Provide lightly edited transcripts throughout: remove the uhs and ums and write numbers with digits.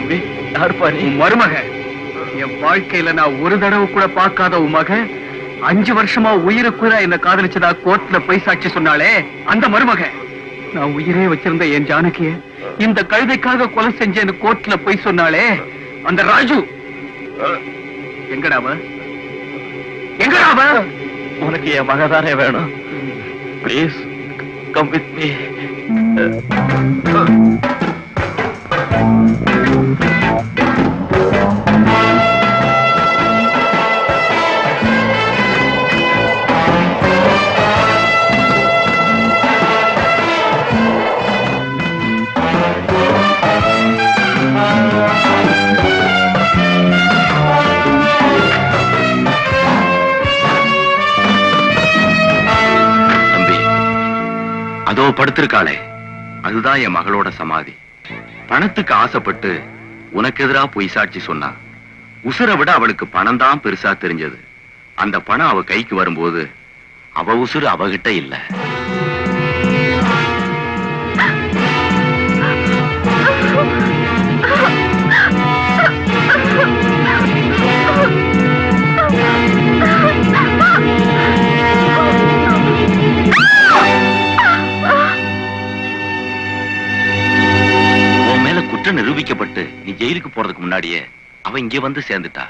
தம்பி யாருப்பா நீ? மருமக. என் வாழ்க்கையில நான் ஒரு தடவை கூட பார்க்காத உன் மக 5 வருஷமா உயிருக்குறா என்ன காதலிச்சதா கோர்ட்ல போய் சாட்சி சொன்னாலே அந்த மருமக. நான் உயிரே வச்சிருந்த என் ஜானகிய இந்த கழுதைக்காக கொலை செஞ்சேன்னு கோர்ட்ல போய் சொன்னாலே அந்த ராஜு. எங்கடாவ? எங்கடாவ? உனக்கு என் மகதானே வேணும். Please come with me. அதோ படுத்திருக்காளே, அதுதான் என் மகளோட சமாதி. பணத்துக்கு ஆசைப்பட்டு உனக்கு எதிரா பொய் சாட்சி சொன்னா. உசுரை விட அவளுக்கு பணம் தான் பெருசா தெரிஞ்சது. அந்த பணம் அவ கைக்கு வரும்போது அவ உசுறு அவகிட்ட இல்ல. நிரூபிக்கப்பட்டு நீ ஜெயிலுக்கு போறதுக்கு முன்னாடியே அவ இங்கே வந்து சேர்ந்துட்டா.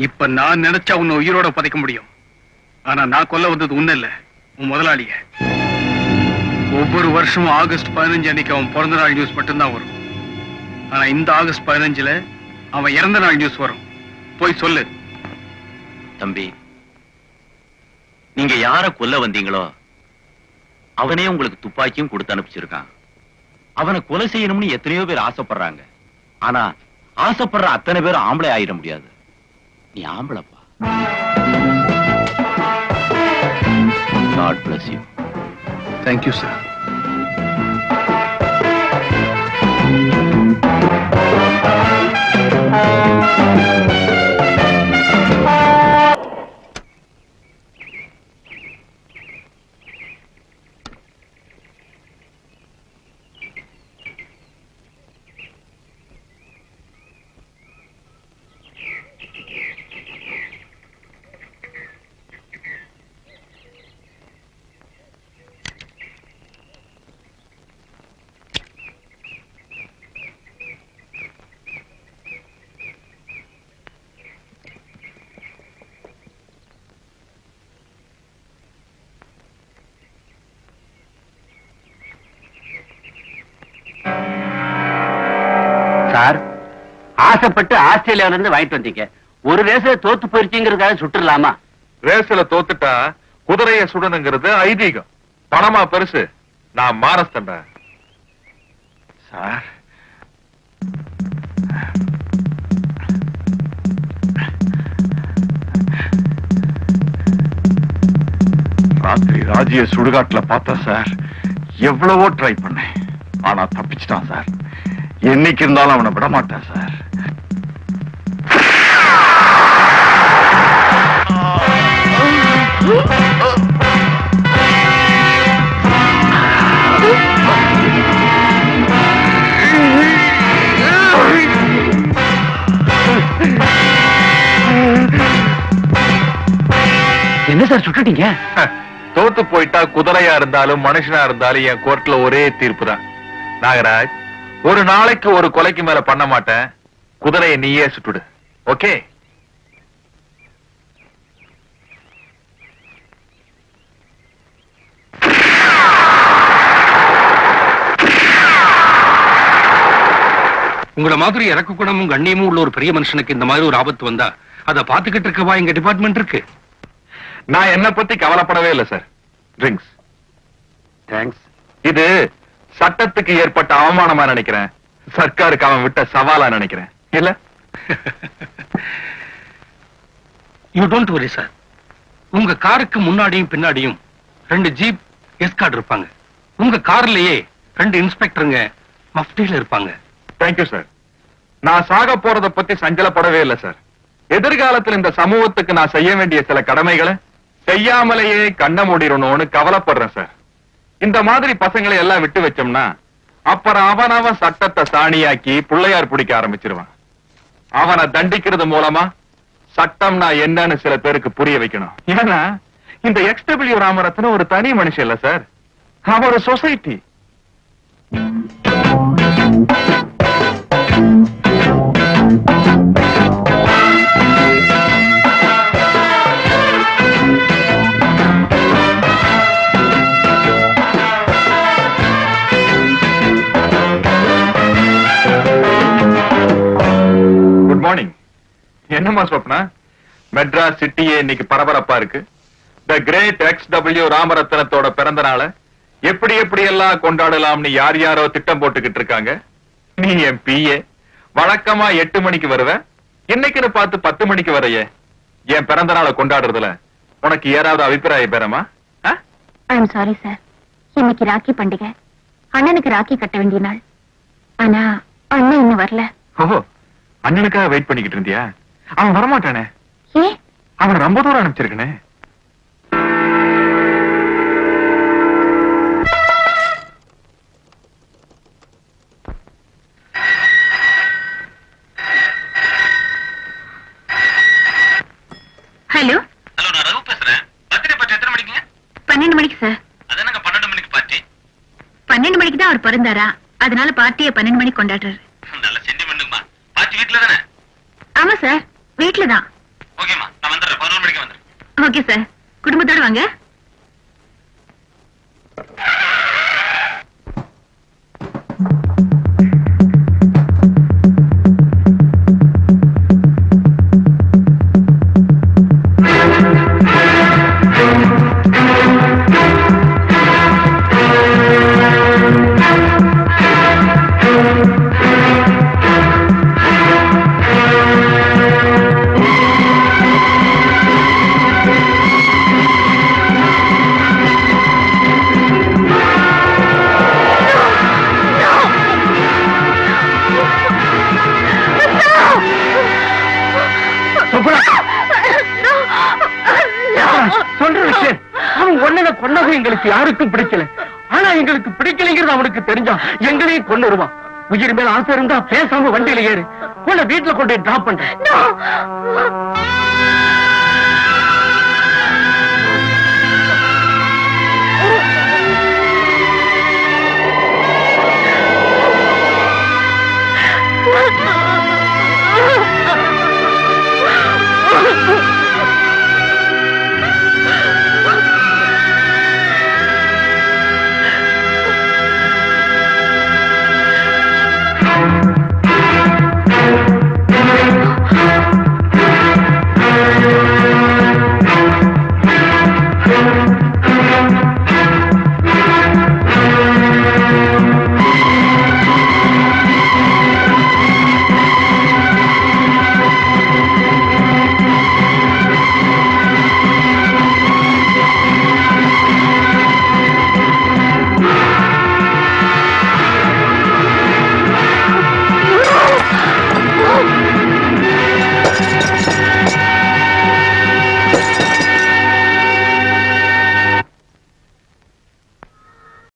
இப்ப நான் நினைச்சா உன்னை உயிரோட புதைக்க முடியும். ஆனா நான் கொல்ல வந்தது உன்ன இல்ல, உன் முதலாளிய. ஒவ்வொரு வருஷமும் ஆகஸ்ட் 15 அன்னைக்கு அவன் பிறந்த நாள் நியூஸ் மட்டும்தான் வரும். ஆனா இந்த ஆகஸ்ட் 15ல அவன் இறந்த நாள் நியூஸ் வரும். போய் சொல்லு. தம்பி, நீங்க யார கொல்ல வந்தீங்களோ அவனே உங்களுக்கு துப்பாக்கியும் கொடுத்து அனுப்பிச்சிருக்கான். அவனை கொலை செய்யணும்னு எத்தனையோ பேர் ஆசைப்படுறாங்க. ஆனா ஆசைப்படுற அத்தனை பேரும் ஆம்பளை ஆயிட முடியாது. நீ ஆம்பளப்பா. God bless you. Thank you, sir. ஆசைப்பட்டு ஆஸ்திரேலியாவில இருந்து வாங்கிட்டு வந்தீங்க. ஒரு ரேஸ்ல தோத்து போயிருச்சுங்கிறதுக்காக சுட்டுலாமா? ரேஸ்ல தோத்துட்டா குதிரைய சுடணுங்கிறது ஐதீகம். பணமா பெருசு, நான் மானஸ்தண்டா. சார், ராத்திரி ராஜிய சுடுகாட்டுல பார்த்தா சார், எவ்வளவோ ட்ரை பண்ணேன். ஆனா தப்பிச்சிட்டான் சார். என்னைக்கு இருந்தாலும் அவனை விட மாட்டான் சார். என்ன சார் சுட்டுட்டீங்க? தோத்து போயிட்டா குதிரையா இருந்தாலும் மனுஷனா இருந்தாலும் என் கோர்ட்ல ஒரே தீர்ப்பு தான். நாகராஜ், ஒரு நாளைக்கு ஒரு கொலைக்கு மேல பண்ண மாட்டேன். குதிரையை நீயே சுட்டுடு. ஓகே? உங்கள மாதிரி இறக்க குணமும் கண்ணியமும் உள்ள ஒரு பெரிய மனுஷனுக்கு இந்த மாதிரி ஒரு ஆபத்து வந்தா அதை பாத்துக்கிட்டு இருக்கவா எங்க டிபார்ட்மெண்ட் இருக்கு. நான் என்ன பத்தி கவலைப்படவே இல்லை சார். ட்ரிங்க்ஸ். தேங்க்ஸ். இது சட்டத்துக்கு ஏற்பட்ட அவமானமா நினைக்கிறேன். சர்க்காருக்கு அவன் விட்ட சவாலா நினைக்கிறேன். இல்ல? You don't worry sir. உங்க காருக்கு முன்னாடியும் பின்னாடியும் 2 ஜீப் எஸ்கார்ட் இருப்பாங்க. உங்க கார்லயே 2 இன்ஸ்பெக்டருங்க மஃப்டில இருப்பாங்க. Thank you sir. நான் சாக போறத பத்தி சஞ்சலப்படவே இல்லை சார். எதிர்காலத்தில் இந்த சமூகத்துக்கு நான் செய்ய வேண்டிய சில கடமைகளை செய்யாமலேயே கண்ண மூடிடணும்னு கவலைப்படுறேன் சார். இந்த மாதிரி பசங்களை எல்லாம் விட்டு வச்சோம்னா அப்புறம் அவன் சட்டத்தை சாணியாக்கி பிள்ளையார் பிடிக்க ஆரம்பிச்சிருவான். அவனை தண்டிக்கிறது மூலமா சட்டம்னா என்னன்னு சில பேருக்கு புரிய வைக்கணும். ஏன்னா இந்த XW ராமரத்னம் ஒரு தனி மனுஷன் இல்ல சார். அவன் ஒரு சொசைட்டி. Good morning. என்னம்மா ஸ்வப்னா, மெட்ராஸ் சிட்டியே இன்னைக்கு பரபரப்பா இருக்கு. த கிரேட் XW ராமரத்னத்தோட பிறந்த நாளை எப்படி எப்படி எல்லாம் கொண்டாடலாம்னு யார் யாரோ திட்டம் போட்டுக்கிட்டு இருக்காங்க. நீ என் PA. வழக்கமா 8 மணிக்கு வருவ, இன்னைக்குன்னு பார்த்து 10 மணிக்கு வரையே. என் பிறந்த நாளை கொண்டாடுறதுல உனக்கு ஏதாவது அபிப்பிராயம் பெறமா? I am sorry sir. இன்னைக்கு ராக்கி பண்டிகை. அண்ணனுக்கு ராக்கி கட்ட வேண்டிய நாள். ஆனா அண்ணன் இன்னும் வரல. ஓஹோ, அண்ணனுக்காக வெயிட் பண்ணிக்கிட்டு இருந்தியா? அவன் வரமாட்டானே. ஏ, அவன் ரொம்ப தூரம் அனுப்பிச்சிருக்கனே. ஹலோ. ஹலோ, நான் ரகு பேசுறேன். பர்த்டே பார்ட்டி எத்தனை மணிக்குங்க? 12 மணிக்கு சார். அதானங்க 12 மணிக்கு பார்ட்டி. 12 மணிக்கு தான் அவர் பிறந்தாரா, அதனால பார்ட்டியை 12 மணிக்கு கொண்டாடுறாரு. நல்ல சென்டிமெண்ட்டுமா. பார்ட்டி வீட்ல தானே? ஆமா சார், வீட்டுல தான். ஓகேமா, நான் வந்துடுறேன். 11 மணிக்கு வந்துடுறேன். ஓகே சார், குடும்பத்தோட வாங்க. சொல்ற விஷயம், அவன் ஒன்னத கொன்னது எங்களுக்கு யாருக்கும் பிடிக்கல. ஆனா எங்களுக்கு பிடிக்கலைங்கிறது அவனுக்கு தெரிஞ்சா எங்களையும் கொண்டு வருவான். உயிர் மேல ஆசை இருந்தா பேசாம வண்டியில ஏறு, உன்னை வீட்டுல கொண்டு டிராப் பண்றேன்.